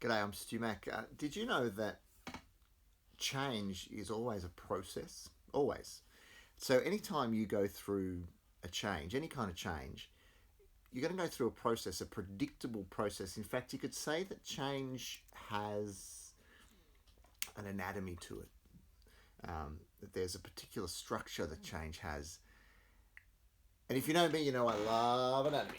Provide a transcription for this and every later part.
G'day, I'm Stu Mac. Did you know that change is always a process? Always. So anytime you go through a change, any kind of change, you're going to go through a process, a predictable process. In fact, you could say that change has an anatomy to it. That there's a particular structure that change has. And if you know me, you know I love anatomy.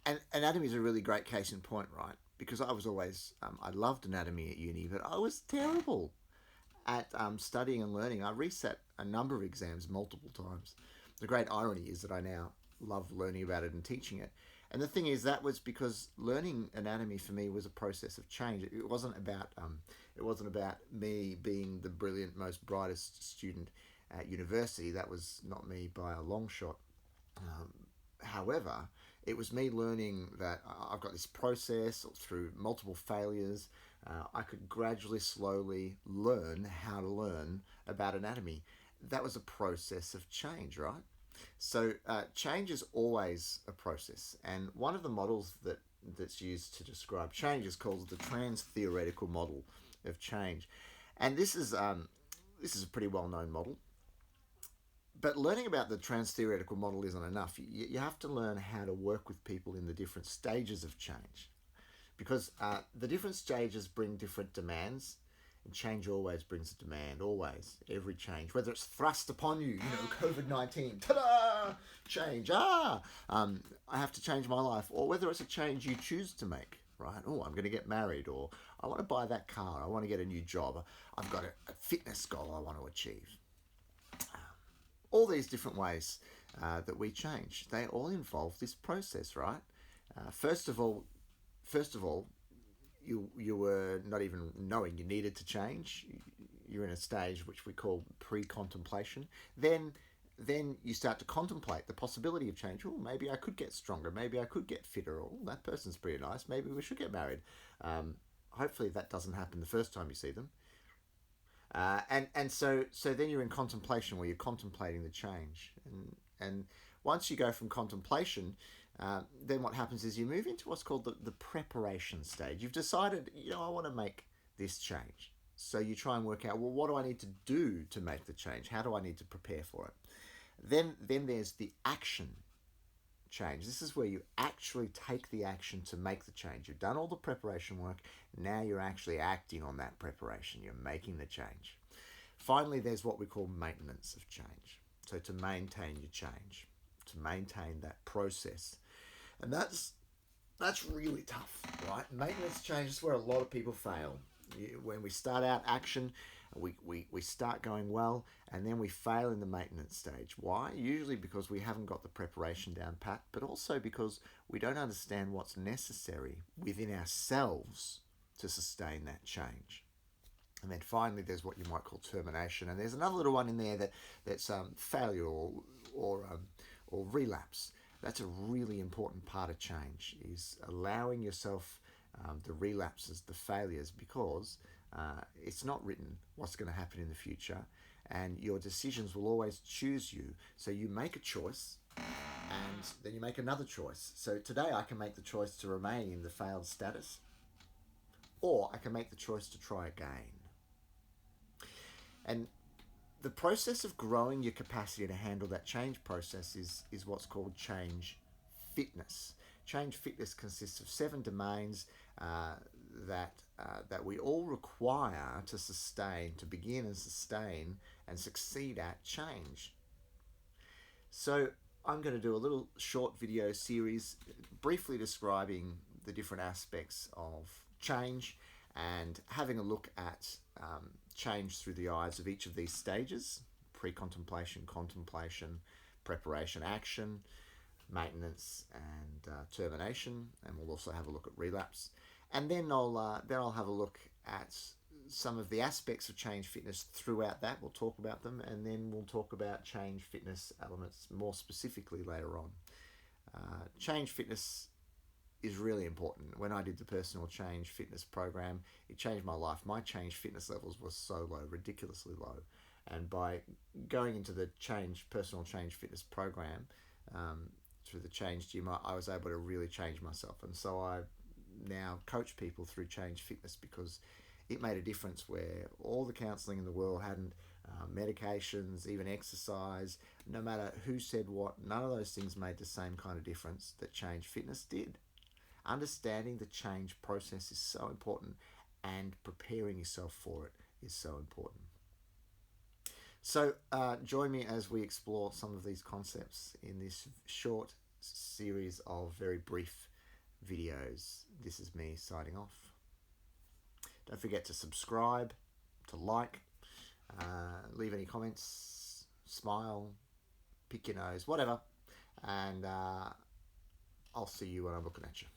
And anatomy is a really great case in point, right? Because I was always, I loved anatomy at uni, but I was terrible at studying and learning. I reset a number of exams multiple times. The great irony is that I now love learning about it and teaching it. And the thing is, that was because learning anatomy for me was a process of change. It wasn't about me being the brilliant, most brightest student at university. That was not me by a long shot. However, it was me learning that I've got this process through multiple failures. I could gradually, slowly learn how to learn about anatomy. That was a process of change, right? So change is always a process. And one of the models that's used to describe change is called the transtheoretical model of change. And this is a pretty well-known model. But learning about the transtheoretical model isn't enough. You have to learn how to work with people in the different stages of change. Because the different stages bring different demands. And change always brings a demand, always. Every change. Whether it's thrust upon you, COVID-19, ta-da! Change, I have to change my life. Or whether it's a change you choose to make, right? Oh, I'm going to get married. Or I want to buy that car. I want to get a new job. I've got a fitness goal I want to achieve. All these different ways that we change, they all involve this process, right? First of all, you were not even knowing you needed to change. You're in a stage which we call pre-contemplation. Then you start to contemplate the possibility of change. Oh, maybe I could get stronger. Maybe I could get fitter. Oh, that person's pretty nice. Maybe we should get married. Hopefully that doesn't happen the first time you see them. So then you're in contemplation, where you're contemplating the change, and once you go from contemplation, then what happens is you move into what's called the preparation stage. You've decided, I want to make this change, so you try and work out, well, what do I need to do to make the change? How do I need to prepare for it? Then there's the action change. This is where you actually take the action to make the change. You've done all the preparation work. Now you're actually acting on that preparation. You're making the change. Finally, there's what we call maintenance of change. So to maintain your change, to maintain that process. And that's really tough, right? Maintenance change is where a lot of people fail. When we start out action, we start going well, and then we fail in the maintenance stage. Why? Usually because we haven't got the preparation down pat, but also because we don't understand what's necessary within ourselves to sustain that change. And then finally, there's what you might call termination, and there's another little one in there that's failure or relapse. That's a really important part of change, is allowing yourself the relapses, the failures, because it's not written what's going to happen in the future, and your decisions will always choose you. So you make a choice, and then you make another choice. So today I can make the choice to remain in the failed status, or I can make the choice to try again. And the process of growing your capacity to handle that change process is what's called change fitness. Change fitness consists of 7 domains that we all require to begin and sustain and succeed at change. So I'm going to do a little short video series briefly describing the different aspects of change and having a look at change through the eyes of each of these stages: pre-contemplation, contemplation, preparation, action, maintenance, and termination. And we'll also have a look at relapse. And then I'll have a look at some of the aspects of change fitness throughout that. We'll talk about them, and then we'll talk about change fitness elements more specifically later on. Change fitness is really important. When I did the personal change fitness program, it changed my life. My change fitness levels were so low, ridiculously low. And by going into the personal change fitness program, through the Change Gym, I was able to really change myself. And so I now coach people through Change Fitness because it made a difference where all the counselling in the world hadn't, medications, even exercise, no matter who said what, none of those things made the same kind of difference that Change Fitness did. Understanding the change process is so important, and preparing yourself for it is so important. So join me as we explore some of these concepts in this short series of very brief videos. This is me signing off. Don't forget to subscribe, to like, leave any comments, smile, pick your nose, whatever. And I'll see you when I'm looking at you.